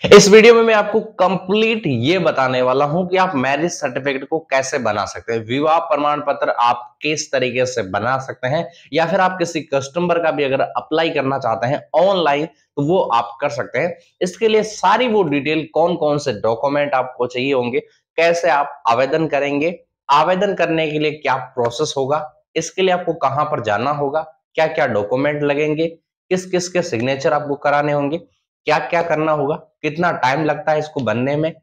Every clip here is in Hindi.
इस वीडियो में मैं आपको कंप्लीट ये बताने वाला हूं कि आप मैरिज सर्टिफिकेट को कैसे बना सकते हैं। विवाह प्रमाण पत्र आप किस तरीके से बना सकते हैं, या फिर आप किसी कस्टमर का भी अगर अप्लाई करना चाहते हैं ऑनलाइन तो वो आप कर सकते हैं। इसके लिए सारी वो डिटेल, कौन कौन से डॉक्यूमेंट आपको चाहिए होंगे, कैसे आप आवेदन करेंगे, आवेदन करने के लिए क्या प्रोसेस होगा, इसके लिए आपको कहां पर जाना होगा, क्या क्या डॉक्यूमेंट लगेंगे, किस किस के सिग्नेचर आपको कराने होंगे, क्या क्या करना होगा, कितना टाइम लगता है इसको बनने में,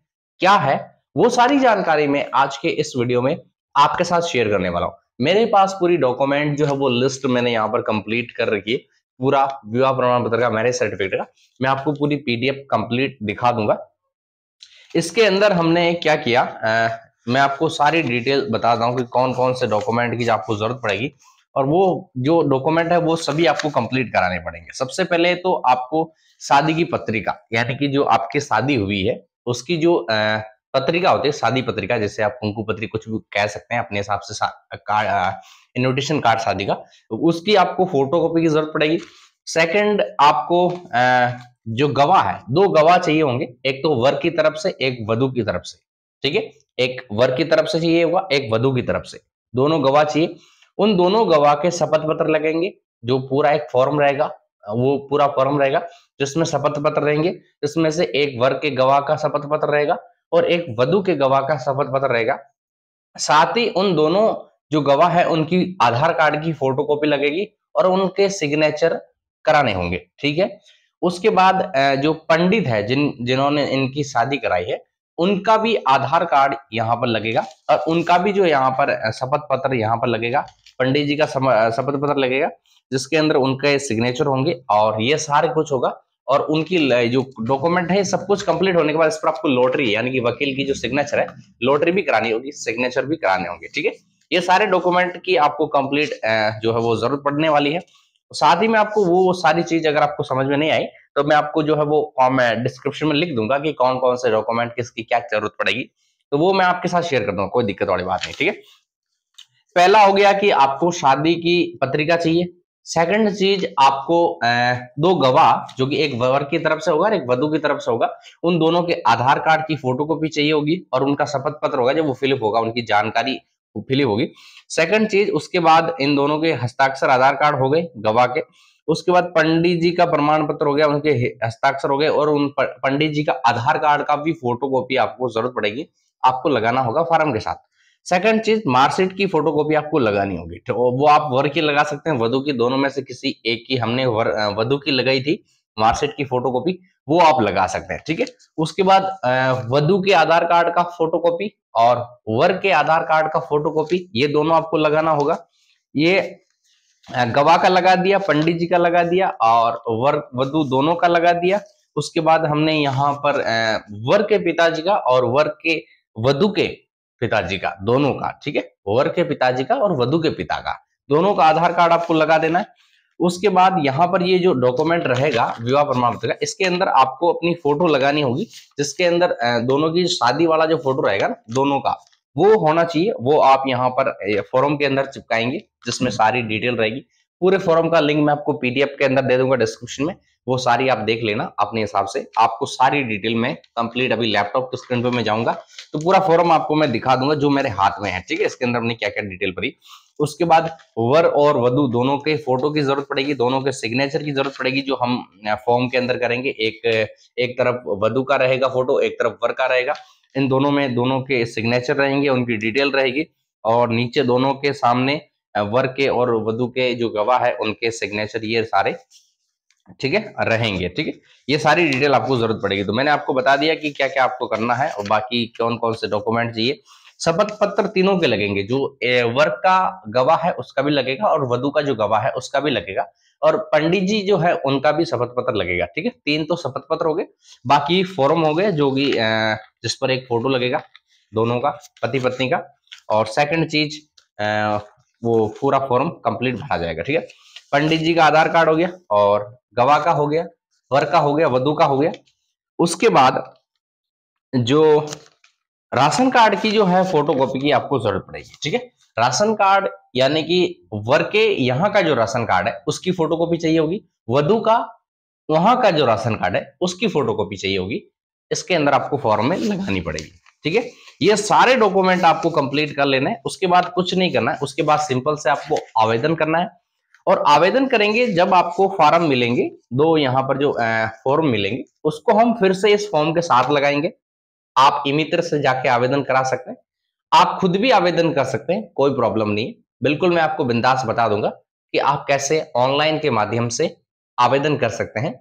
क्या है, वो सारी जानकारी मैं आज के इस वीडियो में आपके साथ शेयर करने वाला हूं। मेरे पास पूरी डॉक्यूमेंट जो है वो लिस्ट मैंने यहाँ पर कंप्लीट कर रखी है। पूरा विवाह प्रमाण पत्र का, मैरिज सर्टिफिकेट का मैं आपको पूरी पीडीएफ कंप्लीट दिखा दूंगा। इसके अंदर हमने क्या किया, मैं आपको सारी डिटेल बताता हूँ कि कौन कौन से डॉक्यूमेंट की आपको जरूरत पड़ेगी, और वो जो डॉक्यूमेंट है वो सभी आपको कंप्लीट कराने पड़ेंगे। सबसे पहले तो आपको शादी की पत्रिका, यानी कि जो आपकी शादी हुई है उसकी जो पत्रिका होती है, शादी पत्रिका, जैसे आप कुंकू पत्री कुछ भी कह सकते हैं अपने हिसाब से, कार्ड, इन्विटेशन कार्ड शादी का, तो उसकी आपको फोटो कॉपी की जरूरत पड़ेगी। सेकंड, आपको जो गवाह है, दो गवाह चाहिए होंगे, एक तो वर की तरफ से, एक वधु की तरफ से। ठीक है, एक वर की तरफ से चाहिए होगा, एक वधु की तरफ से, दोनों गवाह चाहिए। उन दोनों गवाह के शपथ पत्र लगेंगे, जो पूरा एक फॉर्म रहेगा, वो पूरा फॉर्म रहेगा जिसमें शपथ पत्र रहेंगे। इसमें से एक वर के गवाह का शपथ पत्र रहेगा और एक वधु के गवाह का शपथ पत्र रहेगा। साथ ही उन दोनों जो गवाह है उनकी आधार कार्ड की फोटोकॉपी लगेगी और उनके सिग्नेचर कराने होंगे। ठीक है, उसके बाद जो पंडित है जिन्होंने इनकी शादी कराई है, उनका भी आधार कार्ड यहाँ पर लगेगा और उनका भी जो यहाँ पर शपथ पत्र यहाँ पर लगेगा, पंडित जी का शपथ पत्र लगेगा जिसके अंदर उनके सिग्नेचर होंगे, और ये सारे कुछ होगा। और उनकी जो डॉक्यूमेंट है सब कुछ कंप्लीट होने के बाद इस पर आपको लॉटरी, यानी कि वकील की जो सिग्नेचर है, लॉटरी भी करानी होगी, सिग्नेचर भी कराने होंगे। ठीक है, ये सारे डॉक्यूमेंट की आपको कंप्लीट जो है वो जरूरत पड़ने वाली है। साथ ही में आपको वो सारी चीज अगर आपको समझ में नहीं आई तो मैं आपको जो है वो डिस्क्रिप्शन में लिख दूंगा कि कौन कौन से डॉक्यूमेंट किसकी क्या जरूरत पड़ेगी, तो वो मैं आपके साथ शेयर कर दूंगा, कोई दिक्कत वाली बात नहीं। ठीक है, पहला हो गया कि आपको शादी की पत्रिका चाहिए। सेकंड चीज, आपको दो गवाह, जो कि एक वर की तरफ से होगा और एक वधु की तरफ से होगा, उन दोनों के आधार कार्ड की फोटोकॉपी चाहिए होगी और उनका शपथ पत्र होगा जब वो फिलअप होगा, उनकी जानकारी फिलअप होगी। सेकंड चीज, उसके बाद इन दोनों के हस्ताक्षर आधार कार्ड हो गए गवाह के। उसके बाद पंडित जी का प्रमाण पत्र हो गया, उनके हस्ताक्षर हो गए, और उन पंडित जी का आधार कार्ड का भी फोटोकॉपी आपको जरूरत पड़ेगी, आपको लगाना होगा फॉर्म के साथ। सेकंड चीज, मार्कशीट की फोटोकॉपी आपको लगानी होगी, तो वो आप वर की लगा सकते हैं, वधु की, दोनों में से किसी एक की। हमने वधु की लगाई थी मार्कशीट की फोटोकॉपी, वो आप लगा सकते हैं। ठीक है, उसके बाद वधु के आधार कार्ड का फोटोकॉपी और वर के आधार कार्ड का फोटोकॉपी, ये दोनों आपको लगाना होगा। ये गवाह का लगा दिया, पंडित जी का लगा दिया और वर वधु दोनों का लगा दिया। उसके बाद हमने यहाँ पर वर के पिताजी का और वर के वधु के पिताजी का, दोनों का, ठीक है, वर के पिताजी का और वधु के पिता का, दोनों का आधार कार्ड आपको लगा देना है। उसके बाद यहाँ पर ये जो डॉक्यूमेंट रहेगा विवाह प्रमाण पत्र का, इसके अंदर आपको अपनी फोटो लगानी होगी, जिसके अंदर दोनों की शादी वाला जो फोटो रहेगा ना, दोनों का, वो होना चाहिए। वो आप यहाँ पर फॉर्म के अंदर चिपकाएंगे जिसमें सारी डिटेल रहेगी। पूरे फॉर्म का लिंक मैं आपको पीडीएफ के अंदर दे दूंगा डिस्क्रिप्शन में, वो सारी आप देख लेना अपने हिसाब से। आपको सारी डिटेल में कंप्लीट, अभी लैपटॉप की स्क्रीन पे मैं जाऊंगा तो पूरा फॉर्म आपको मैं दिखा दूंगा जो मेरे हाथ में है। ठीक है, इसके अंदर हमने क्या क्या डिटेल भरी। उसके बाद वर और वधु दोनों के फोटो की जरूरत पड़ेगी, दोनों के सिग्नेचर की जरूरत पड़ेगी, जो हम फॉर्म के अंदर करेंगे। एक तरफ वधु का रहेगा फोटो, एक तरफ वर का रहेगा। इन दोनों में दोनों के सिग्नेचर रहेंगे, उनकी डिटेल रहेगी, और नीचे दोनों के सामने वर के और वधु के जो गवाह है उनके सिग्नेचर, ये सारे, ठीक है, रहेंगे। ठीक है, ये सारी डिटेल आपको जरूरत पड़ेगी। तो मैंने आपको बता दिया कि क्या क्या आपको करना है और बाकी कौन कौन से डॉक्यूमेंट चाहिए। शपथ पत्र तीनों के लगेंगे, जो वर का गवाह है उसका भी लगेगा और वधु का जो गवाह है उसका भी लगेगा, और पंडित जी जो है उनका भी शपथ पत्र लगेगा। ठीक है, तीन तो शपथ पत्र हो गए, बाकी फॉर्म हो गए जो कि जिस पर एक फोटो लगेगा दोनों का, पति पत्नी का। और सेकंड चीज, वो पूरा फॉर्म कंप्लीट भरा जाएगा। ठीक है, पंडित जी का आधार कार्ड हो गया और गवाह का हो गया, वर का हो गया, वधु का हो गया। उसके बाद जो राशन कार्ड की जो है फोटोकॉपी की आपको जरूरत पड़ेगी। ठीक है, राशन कार्ड यानी कि वर के यहाँ का जो राशन कार्ड है उसकी फोटोकॉपी चाहिए होगी, वधु का वहां का जो राशन कार्ड है उसकी फोटोकॉपी चाहिए होगी, इसके अंदर आपको फॉर्म में लगानी पड़ेगी। ठीक है, ये सारे डॉक्यूमेंट आपको कंप्लीट कर लेना है। उसके बाद कुछ नहीं करना है, उसके बाद सिंपल से आपको आवेदन करना है। और आवेदन करेंगे जब आपको फॉर्म मिलेंगे, दो यहाँ पर जो फॉर्म मिलेंगे उसको हम फिर से इस फॉर्म के साथ लगाएंगे। आप इमित्र से जाके आवेदन करा सकते हैं, आप खुद भी आवेदन कर सकते हैं, कोई प्रॉब्लम नहीं है। बिल्कुल मैं आपको बिंदास बता दूंगा कि आप कैसे ऑनलाइन के माध्यम से आवेदन कर सकते हैं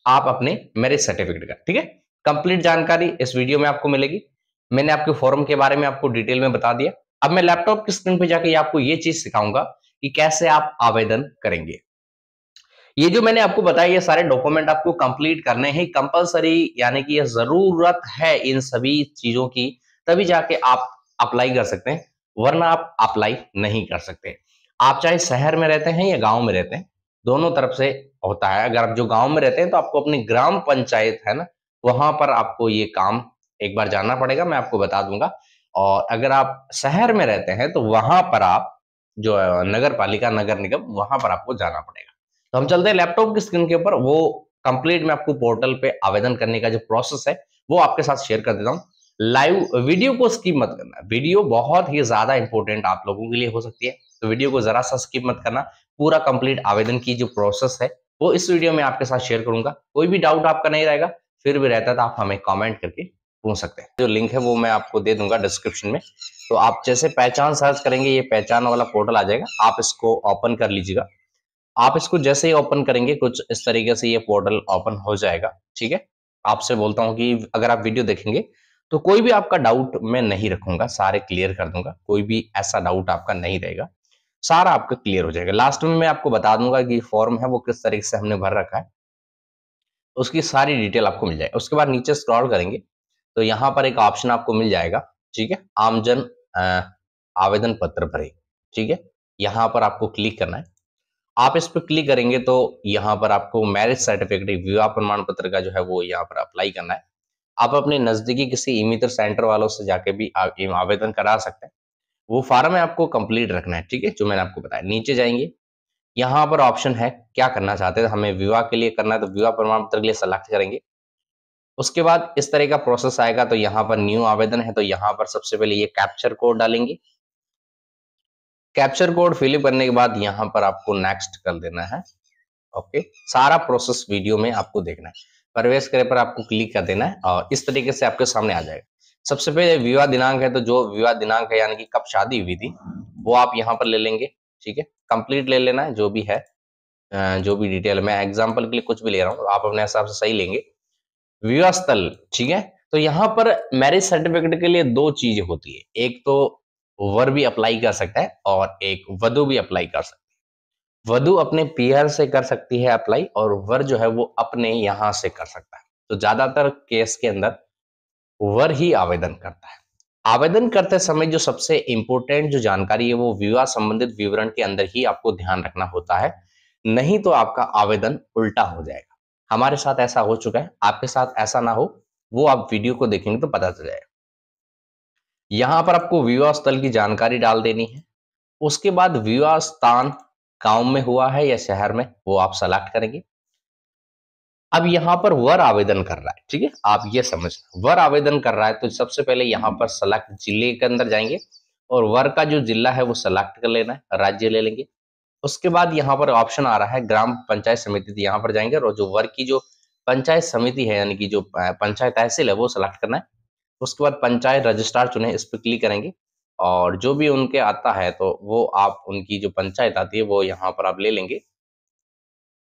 आप अपने मैरिज सर्टिफिकेट का। ठीक है, कंप्लीट जानकारी इस वीडियो में आपको मिलेगी। मैंने आपके फॉर्म के बारे में आपको डिटेल में बता दिया। अब मैं लैपटॉप की स्क्रीन पे जाके आपको ये चीज सिखाऊंगा कि कैसे आप आवेदन करेंगे। ये जो मैंने आपको बताया ये सारे डॉक्यूमेंट आपको कंप्लीट करने हैं कंपलसरी, यानी कि ये जरूरत है इन सभी चीजों की, तभी जाके आप अप्लाई कर सकते हैं, वरना आप अप्लाई नहीं कर सकते। आप चाहे शहर में रहते हैं या गांव में रहते हैं, दोनों तरफ से होता है। अगर आप जो गांव में रहते हैं तो आपको अपनी ग्राम पंचायत है ना, वहां पर आपको ये काम एक बार जानना पड़ेगा, मैं आपको बता दूंगा। और अगर आप शहर में रहते हैं तो वहां पर आप जो नगर पालिका नगर निगम वहां पर आपको जाना पड़ेगा। तो हम चलते हैं लैपटॉप की स्क्रीन के ऊपर, वो कंप्लीट मैं आपको पोर्टल पे आवेदन करने का जो प्रोसेस है वो आपके साथ शेयर कर देता हूँ। लाइव वीडियो को स्किप मत करना, वीडियो बहुत ही ज्यादा इंपॉर्टेंट आप लोगों के लिए हो सकती है, तो वीडियो को जरा सा स्किप मत करना। पूरा कंप्लीट आवेदन की जो प्रोसेस है वो इस वीडियो में आपके साथ शेयर करूंगा। कोई भी डाउट आपका नहीं रहेगा, फिर भी रहता है तो आप हमें कॉमेंट करके पूछ सकते हैं। जो लिंक है वो मैं आपको दे दूंगा डिस्क्रिप्शन में। तो आप जैसे पहचान सर्च करेंगे ये पहचान वाला पोर्टल आ जाएगा, आप इसको ओपन कर लीजिएगा। आप इसको जैसे ही ओपन करेंगे कुछ इस तरीके से ये पोर्टल ओपन हो जाएगा। ठीक है, आपसे बोलता हूं कि अगर आप वीडियो देखेंगे तो कोई भी आपका डाउट मैं नहीं रखूंगा, सारे क्लियर कर दूंगा, कोई भी ऐसा डाउट आपका नहीं रहेगा, सारा आपका क्लियर हो जाएगा। लास्ट में मैं आपको बता दूंगा कि फॉर्म है वो किस तरीके से हमने भर रखा है, उसकी सारी डिटेल आपको मिल जाएगी। उसके बाद नीचे स्क्रॉल करेंगे तो यहाँ पर एक ऑप्शन आपको मिल जाएगा। ठीक है, आमजन आवेदन पत्र भरे। ठीक है, यहाँ पर आपको क्लिक करना है। आप इस पर क्लिक करेंगे तो यहाँ पर आपको मैरिज सर्टिफिकेट विवाह प्रमाण पत्र का जो है वो यहाँ पर अप्लाई करना है। आप अपने नजदीकी किसी इमित्र सेंटर वालों से जाके भी आवेदन करा सकते हैं। वो फार्म है आपको कंप्लीट रखना है। ठीक है, जो मैंने आपको बताया, नीचे जाएंगे, यहाँ पर ऑप्शन है क्या करना चाहते हैं, हमें विवाह के लिए करना है तो विवाह प्रमाण पत्र के लिए सेलेक्ट करेंगे। उसके बाद इस तरह का प्रोसेस आएगा, तो यहाँ पर न्यू आवेदन है तो यहाँ पर सबसे पहले ये कैप्चर कोड डालेंगे। कैप्चर कोड फिलअप करने के बाद यहाँ पर आपको नेक्स्ट कर देना है। ओके, सारा प्रोसेस वीडियो में आपको देखना है। प्रवेश करे पर आपको क्लिक कर देना है और इस तरीके से आपके सामने आ जाएगा। सबसे पहले विवाह दिनांक है, तो जो विवाह दिनांक है यानी कि कब शादी हुई थी वो आप यहाँ पर ले लेंगे। ठीक है, कंप्लीट ले लेना है जो भी है, जो भी डिटेल, मैं एग्जांपल के लिए कुछ भी ले रहा हूँ, आप अपने हिसाब से सही लेंगे। विवाह स्थल, ठीक है, तो यहाँ पर मैरिज सर्टिफिकेट के लिए दो चीज होती है, एक तो वर भी अप्लाई कर सकता है और एक वधु भी अप्लाई कर सकता है। वधु अपने पीआर से कर सकती है अप्लाई और वर जो है वो अपने यहाँ से कर सकता है। तो ज्यादातर केस के अंदर वर ही आवेदन करता है। आवेदन करते समय जो सबसे इंपॉर्टेंट जो जानकारी है वो विवाह संबंधित विवरण के अंदर ही आपको ध्यान रखना होता है, नहीं तो आपका आवेदन उल्टा हो जाएगा। हमारे साथ ऐसा हो चुका है, आपके साथ ऐसा ना हो, वो आप वीडियो को देखेंगे तो पता चल जाएगा। यहाँ पर आपको विवाह स्थल की जानकारी डाल देनी है। उसके बाद विवाह स्थान गांव में हुआ है या शहर में वो आप सेलेक्ट करेंगे। अब यहाँ पर वर आवेदन कर रहा है, ठीक है, आप ये समझना, वर आवेदन कर रहा है तो सबसे पहले यहाँ पर सेलेक्ट जिले के अंदर जाएंगे और वर का जो जिला है वो सेलेक्ट कर लेना है, राज्य ले लेंगे। उसके बाद यहाँ पर ऑप्शन आ रहा है ग्राम पंचायत समिति, तो यहाँ पर जाएंगे और जो वर की जो पंचायत समिति है यानी कि जो पंचायत तहसील है वो सेलेक्ट करना है। उसके बाद पंचायत रजिस्ट्रार चुने, इस पर क्लिक करेंगे और जो भी उनके आता है तो वो आप उनकी जो पंचायत आती है वो यहाँ पर आप ले लेंगे।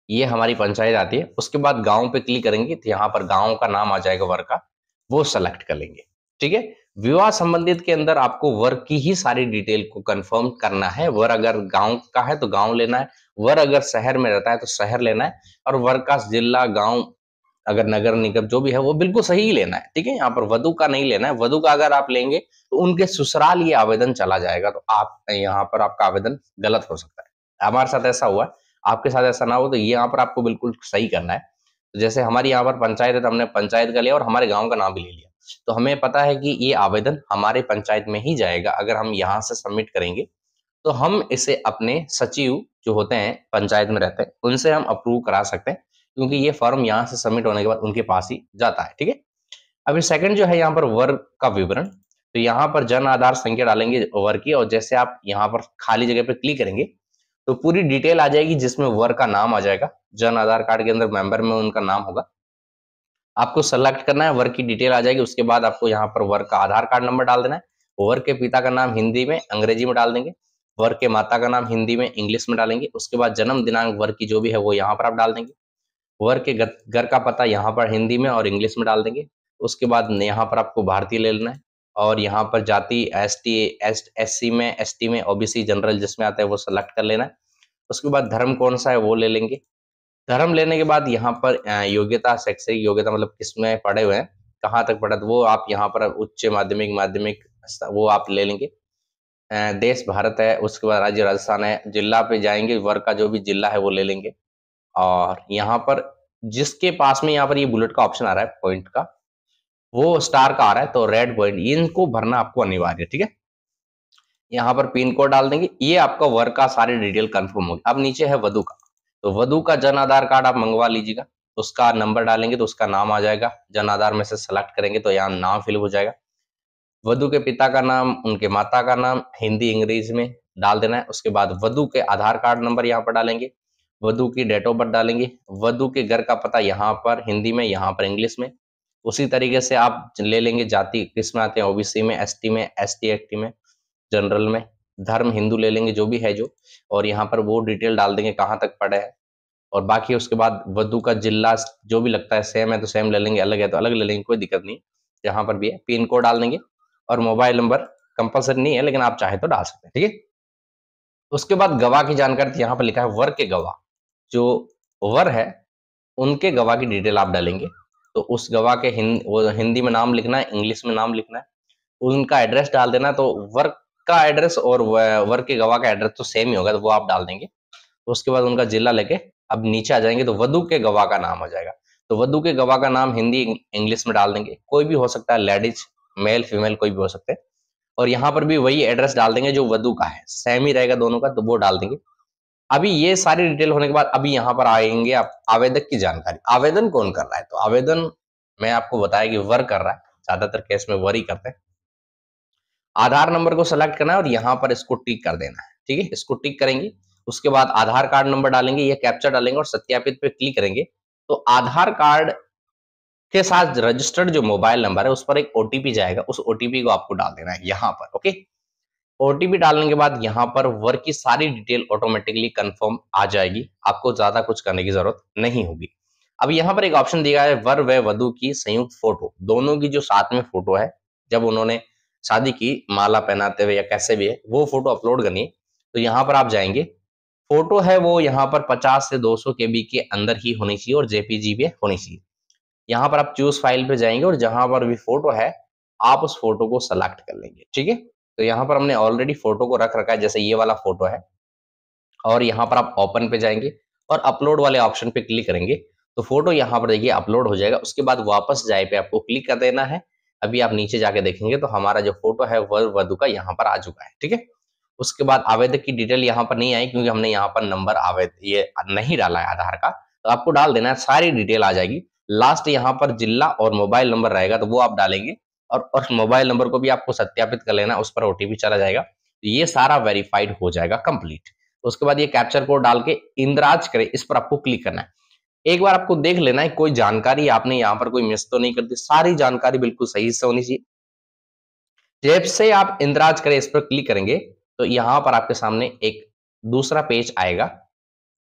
ये हमारी पंचायत आती है। उसके बाद गांव पे क्लिक करेंगे तो यहाँ पर गांव का नाम आ जाएगा वर का, वो सेलेक्ट कर लेंगे। ठीक है, विवाह संबंधित के अंदर आपको वर की ही सारी डिटेल को कंफर्म करना है। वर अगर गांव का है तो गांव लेना है, वर अगर शहर में रहता है तो शहर लेना है, और वर का जिला गांव अगर नगर निगम जो भी है वो बिल्कुल सही ही लेना है। ठीक है, यहाँ पर वधु का नहीं लेना है, वधु का अगर आप लेंगे तो उनके ससुराल ये आवेदन चला जाएगा, तो आप यहाँ पर आपका आवेदन गलत हो सकता है। हमारे साथ ऐसा हुआ है, आपके साथ ऐसा ना हो, तो ये यहाँ पर आपको बिल्कुल सही करना है। तो जैसे हमारी यहाँ पर पंचायत है तो हमने पंचायत का लिया और हमारे गांव का नाम भी ले लिया, तो हमें पता है कि ये आवेदन हमारे पंचायत में ही जाएगा। अगर हम यहाँ से सबमिट करेंगे तो हम इसे अपने सचिव जो होते हैं पंचायत में रहते हैं उनसे हम अप्रूव करा सकते हैं, क्योंकि ये फॉर्म यहाँ से सबमिट होने के बाद उनके पास ही जाता है। ठीक है, अभी सेकंड जो है यहाँ पर वर्ग का विवरण, तो यहाँ पर जन आधार संख्या डालेंगे वर्ग की, और जैसे आप यहाँ पर खाली जगह पे क्लिक करेंगे तो पूरी डिटेल आ जाएगी, जिसमें वर्ग का नाम आ जाएगा, जन आधार कार्ड के अंदर मेंबर में उनका नाम होगा, आपको सेलेक्ट करना है, वर्ग की डिटेल आ जाएगी। उसके बाद आपको यहाँ पर वर्ग का आधार कार्ड नंबर डाल देना है, वर्ग के पिता का नाम हिंदी में अंग्रेजी में डाल देंगे, वर्ग के माता का नाम हिंदी में इंग्लिश में डालेंगे, उसके बाद जन्म दिनांक वर्ग की जो भी है वो यहाँ पर आप डाल देंगे, वर्ग के घर का पता यहाँ पर हिंदी में और इंग्लिश में डाल देंगे। उसके बाद यहाँ पर आपको भारतीय ले लेना है, और यहाँ पर जाति SC में, ST में, OBC जनरल जिसमें आता है वो सेलेक्ट कर लेना है। उसके बाद धर्म कौन सा है वो ले लेंगे। धर्म लेने के बाद यहाँ पर योग्यता, शैक्षणिक योग्यता मतलब किसमें पढ़े हुए हैं, कहाँ तक पढ़ा, तो वो आप यहाँ पर उच्च माध्यमिक, माध्यमिक वो आप ले लेंगे। देश भारत है, उसके बाद राज्य राजस्थान है, जिला पे जाएंगे, वर्ग का जो भी जिला है वो ले लेंगे। और यहाँ पर जिसके पास में यहाँ पर ये बुलेट का ऑप्शन आ रहा है, पॉइंट का, वो स्टार का आ रहा है, तो रेड पॉइंट, इनको भरना आपको अनिवार्य है, ठीक है। यहाँ पर पिन कोड डाल देंगे, ये आपका वर्ग का सारी डिटेल कंफर्म होगी। अब नीचे है वधु का, तो वधु का जन आधार कार्ड आप मंगवा लीजिएगा, उसका नंबर डालेंगे तो उसका नाम आ जाएगा, जन आधार में से सेलेक्ट करेंगे तो यहाँ नाम फिल हो जाएगा। वधु के पिता का नाम, उनके माता का नाम हिंदी इंग्लिश में डाल देना है। उसके बाद वधु के आधार कार्ड नंबर यहाँ पर डालेंगे, वधु की डेट ऑफ बर्थ डालेंगे, वधु के घर का पता यहाँ पर हिंदी में, यहाँ पर इंग्लिश में। उसी तरीके से आप ले लेंगे, जाति किस में आते हैं, OBC में, ST में, ST एक्ट में, जनरल में, धर्म हिंदू ले लेंगे जो भी है जो, और यहाँ पर वो डिटेल डाल देंगे कहाँ तक पढ़े है। और बाकी उसके बाद वधु का जिला जो भी लगता है, सेम है तो सेम ले लेंगे, अलग है तो अलग ले लेंगे, कोई दिक्कत नहीं, जहां पर भी है। पिन कोड डाल देंगे, और मोबाइल नंबर कंपलसरी नहीं है, लेकिन आप चाहे तो डाल सकते हैं, ठीक है। उसके बाद गवाह की जानकारी, यहाँ पर लिखा है वर के गवाह, जो वर है उनके गवाह की डिटेल आप डालेंगे। तो उस गवाह के हिंदी में नाम लिखना है, इंग्लिश में नाम लिखना है, उनका एड्रेस डाल देना। तो वर्क का एड्रेस और वर्क के गवाह का एड्रेस तो सेम ही होगा, तो वो आप डाल देंगे। उसके बाद उनका जिला लेके अब नीचे आ जाएंगे, तो वधु के गवाह का नाम हो जाएगा, तो वधु के गवाह का नाम हिंदी इंग्लिश में डाल देंगे, कोई भी हो सकता है, लेडीज मेल फीमेल कोई भी हो सकते हैं। और यहाँ पर भी वही एड्रेस डाल देंगे जो वधु का है, सेम ही रहेगा दोनों का, तो वो डाल देंगे। अभी ये सारी डिटेल होने के बाद अभी यहाँ पर आएंगे आप आवेदक की जानकारी, आवेदन कौन कर रहा है, तो आवेदन मैं आपको बताया कि वर कर रहा है, ज्यादातर केस में वर ही करते हैं। आधार नंबर को सेलेक्ट करना है और यहाँ पर इसको टिक कर देना है, ठीक है, इसको टिक करेंगे। उसके बाद आधार कार्ड नंबर डालेंगे, ये कैप्चा डालेंगे और सत्यापित पे क्लिक करेंगे, तो आधार कार्ड के साथ रजिस्टर्ड जो मोबाइल नंबर है उस पर एक OTP जाएगा, उस OTP को आपको डाल देना है यहाँ पर, ओके। OTP डालने के बाद यहाँ पर वर्क की सारी डिटेल ऑटोमेटिकली कंफर्म आ जाएगी, आपको ज्यादा कुछ करने की जरूरत नहीं होगी। अब यहाँ पर एक ऑप्शन दिया है वर व वधु की संयुक्त फोटो, दोनों की जो साथ में फोटो है जब उन्होंने शादी की, माला पहनाते हुए या कैसे भी है, वो फोटो अपलोड करनी है। तो यहाँ पर आप जाएंगे, फोटो है वो यहाँ पर 50 से 200 KB के अंदर ही होनी चाहिए और JPG भी होनी चाहिए। यहाँ पर आप चूज फाइल पे जाएंगे और जहां पर भी फोटो है आप उस फोटो को सेलेक्ट कर लेंगे, ठीक है। तो यहाँ पर हमने ऑलरेडी फोटो को रख रखा है, जैसे ये वाला फोटो है, और यहाँ पर आप ओपन पे जाएंगे और अपलोड वाले ऑप्शन पे क्लिक करेंगे, तो फोटो यहाँ पर देखिए अपलोड हो जाएगा। उसके बाद वापस जाए पे आपको क्लिक कर देना है। अभी आप नीचे जाके देखेंगे तो हमारा जो फोटो है वर वधु का यहाँ पर आ चुका है, ठीक है। उसके बाद आवेदक की डिटेल यहाँ पर नहीं आई, क्योंकि हमने यहाँ पर नंबर ये नहीं डाला है आधार का, तो आपको डाल देना है, सारी डिटेल आ जाएगी। लास्ट यहाँ पर जिला और मोबाइल नंबर रहेगा, तो वो आप डालेंगे, और मोबाइल नंबर को भी आपको सत्यापित कर लेना, उस पर OTP चला जाएगा, ये सारा वेरीफाइड हो जाएगा कंप्लीट। उसके बाद ये कैप्चर कोड डाल के इंद्राज करें, इस पर आपको क्लिक करना है। एक बार आपको देख लेना है कोई जानकारी आपने यहाँ पर कोई मिस तो नहीं कर दी, सारी जानकारी बिल्कुल सही से होनी चाहिए। जब से आप इंद्राज करें इस पर क्लिक करेंगे, तो यहाँ पर आपके सामने एक दूसरा पेज आएगा,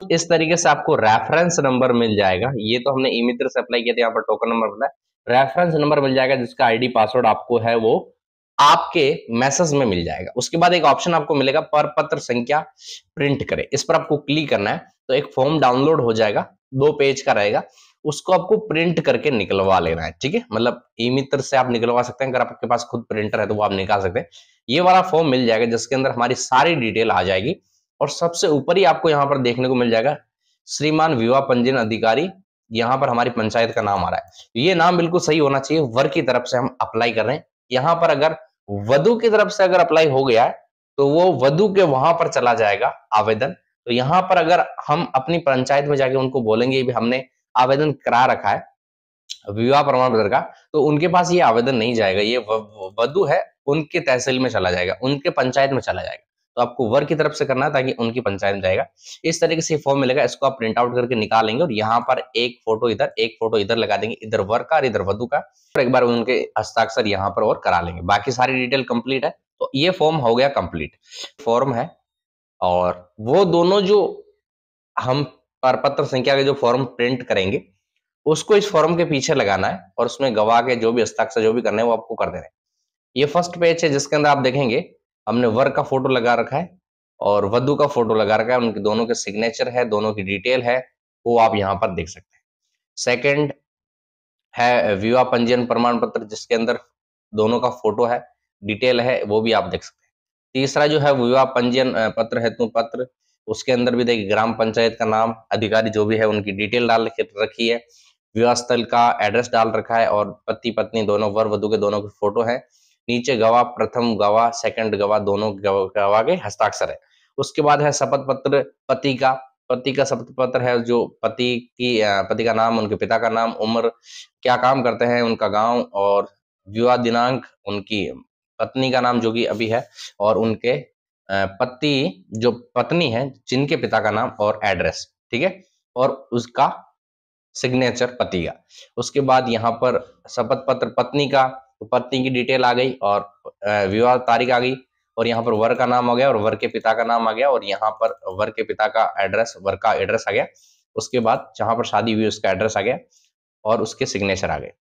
इस तरीके से आपको रेफरेंस नंबर मिल जाएगा। ये तो हमने ई-मित्र से अप्लाई किया था, यहाँ पर टोकन नंबर मिला है, रेफरेंस नंबर मिल जाएगा, जिसका ID पासवर्ड आपको है वो आपके मैसेज में मिल जाएगा। उसके बाद एक ऑप्शन आपको मिलेगा पर पत्र संख्या प्रिंट करें, इस पर आपको क्लिक करना है, तो एक फॉर्म डाउनलोड हो जाएगा, 2 पेज का रहेगा, उसको आपको प्रिंट करके निकलवा लेना है, ठीक है। मतलब ई-मित्र से आप निकलवा सकते हैं, अगर आपके पास खुद प्रिंटर है तो वो आप निकाल सकते हैं। ये वाला फॉर्म मिल जाएगा जिसके अंदर हमारी सारी डिटेल आ जाएगी, और सबसे ऊपर ही आपको यहाँ पर देखने को मिल जाएगा श्रीमान विवाह पंजीयन अधिकारी, यहाँ पर हमारी पंचायत का नाम आ रहा है, ये नाम बिल्कुल सही होना चाहिए, वर की तरफ से हम अप्लाई कर रहे हैं। यहाँ पर अगर वधु की तरफ से अगर अप्लाई हो गया है तो वो वधु के वहां पर चला जाएगा आवेदन। तो यहाँ पर अगर हम अपनी पंचायत में जाके उनको बोलेंगे भी हमने आवेदन करा रखा है, विवाह प्रमाण पत्र का, तो उनके पास ये आवेदन नहीं जाएगा, ये वधु है उनके तहसील में चला जाएगा, उनके पंचायत में चला जाएगा। तो आपको वर की तरफ से करना है ताकि उनकी पंचायत में जाएगा। इस तरीके से फॉर्म मिलेगा, इसको आप प्रिंट आउट करके निकालेंगे और यहाँ पर एक फोटो इधर लगा देंगे, इधर वर का और इधर वधु का, और एक बार उनके हस्ताक्षर यहाँ पर और करा लेंगे। बाकी सारी डिटेल कंप्लीट है। तो ये फॉर्म हो गया कंप्लीट फॉर्म है। और वो दोनों जो हम प्रपत्र संख्या के जो फॉर्म प्रिंट करेंगे उसको इस फॉर्म के पीछे लगाना है और उसमें गवाह के जो भी हस्ताक्षर जो भी करने हैं वो आपको कर देना है। ये फर्स्ट पेज है जिसके अंदर आप देखेंगे हमने वर का फोटो लगा रखा है और वधु का फोटो लगा रखा है, उनके दोनों के सिग्नेचर है, दोनों की डिटेल है, वो आप यहाँ पर देख सकते हैं। सेकंड है विवाह पंजीयन प्रमाण पत्र जिसके अंदर दोनों का फोटो है, डिटेल है, वो भी आप देख सकते हैं। तीसरा जो है विवाह पंजीयन पत्र हेतु पत्र, उसके अंदर भी देखिए ग्राम पंचायत का नाम, अधिकारी जो भी है उनकी डिटेल डाल रखी है, विवाह स्थल का एड्रेस डाल रखा है और पति पत्नी दोनों वर वधु के दोनों की फोटो है। नीचे गवाह, प्रथम गवाह, सेकंड गवाह, दोनों गवाह के हस्ताक्षर है। उसके बाद है शपथ पत्र पति का शपथ पत्र है, जो पति का नाम, उनके पिता का नाम, उम्र, क्या काम करते हैं, उनका गांव और विवाह दिनांक, उनकी पत्नी का नाम जो कि अभी है, और उनके पति जो पत्नी है जिनके पिता का नाम और एड्रेस, ठीक है, और उसका सिग्नेचर पति का। उसके बाद यहाँ पर शपथ पत्र पत्नी का, तो पत्नी की डिटेल आ गई और विवाह तारीख आ गई, और यहाँ पर वर का नाम आ गया और वर के पिता का नाम आ गया, और यहाँ पर वर के पिता का एड्रेस, वर का एड्रेस आ गया। उसके बाद जहाँ पर शादी हुई उसका एड्रेस आ गया और उसके सिग्नेचर आ गए,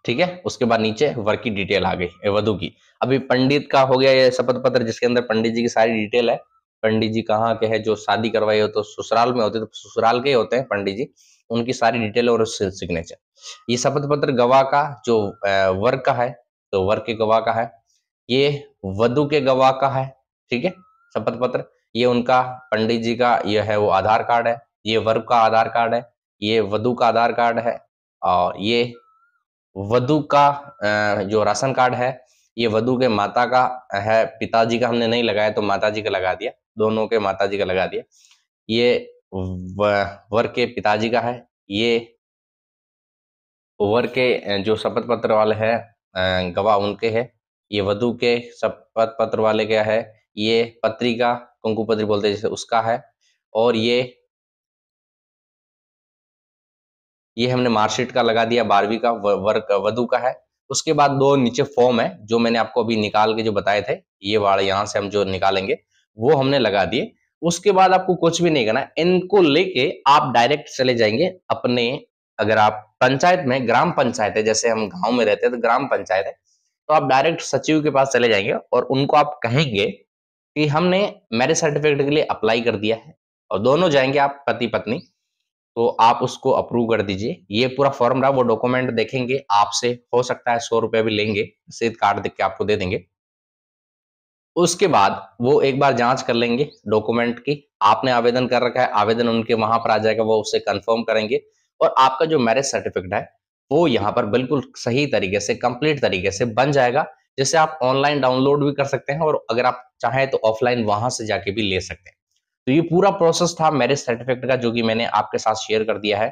ठीक है। उसके बाद नीचे वर की डिटेल आ गई वधु की। अभी पंडित का हो गया ये शपथ पत्र जिसके अंदर पंडित जी की सारी डिटेल है, पंडित जी कहाँ के हैं, जो शादी करवाई हो तो ससुराल में होते तो ससुराल के ही होते हैं पंडित जी, उनकी सारी डिटेल और सिग्नेचर। ये शपथ पत्र गवाह का जो वर का है तो वर के गवाह का है, ये वधु के गवाह का है, ठीक है, शपथ पत्र। ये उनका पंडित जी का ये है वो आधार कार्ड है, ये वर का आधार कार्ड है, ये वधु का आधार कार्ड है, और ये वधु का जो राशन कार्ड है, ये वधु के माता का है, पिताजी का हमने नहीं लगाया तो माताजी का लगा दिया, दोनों के माताजी का लगा दिया। ये वर के पिताजी का है, ये वर के जो शपथ पत्र वाले हैं गवाह उनके है, ये वधु के शपथ पत्र वाले क्या है, ये पत्रिका कुंकु पत्री बोलते हैं जैसे उसका है, और ये हमने मार्कशीट का लगा दिया 12वीं का, वधु का है। उसके बाद दो नीचे फॉर्म है जो मैंने आपको अभी निकाल के जो बताए थे, ये वाले यहाँ से हम जो निकालेंगे वो हमने लगा दिए। उसके बाद आपको कुछ भी नहीं करना, इनको लेके आप डायरेक्ट चले जाएंगे अपने, अगर आप पंचायत में, ग्राम पंचायत है, जैसे हम गांव में रहते हैं तो ग्राम पंचायत है, तो आप डायरेक्ट सचिव के पास चले जाएंगे और उनको आप कहेंगे कि हमने मैरिज सर्टिफिकेट के लिए अप्लाई कर दिया है, और दोनों जाएंगे आप पति पत्नी, तो आप उसको अप्रूव कर दीजिए। ये पूरा फॉर्म रहा, वो डॉक्यूमेंट देखेंगे आपसे, हो सकता है 100 रुपए भी लेंगे, रसीद कार्ड देख के आपको दे देंगे। उसके बाद वो एक बार जांच कर लेंगे डॉक्यूमेंट की, आपने आवेदन कर रखा है, आवेदन उनके वहां पर आ जाएगा, वो उसे कंफर्म करेंगे और आपका जो मैरिज सर्टिफिकेट है वो यहाँ पर बिल्कुल सही तरीके से, कंप्लीट तरीके से बन जाएगा, जिसे आप ऑनलाइन डाउनलोड भी कर सकते हैं और अगर आप चाहें तो ऑफलाइन वहां से जाके भी ले सकते हैं। तो ये पूरा प्रोसेस था मैरिज सर्टिफिकेट का जो कि मैंने आपके साथ शेयर कर दिया है।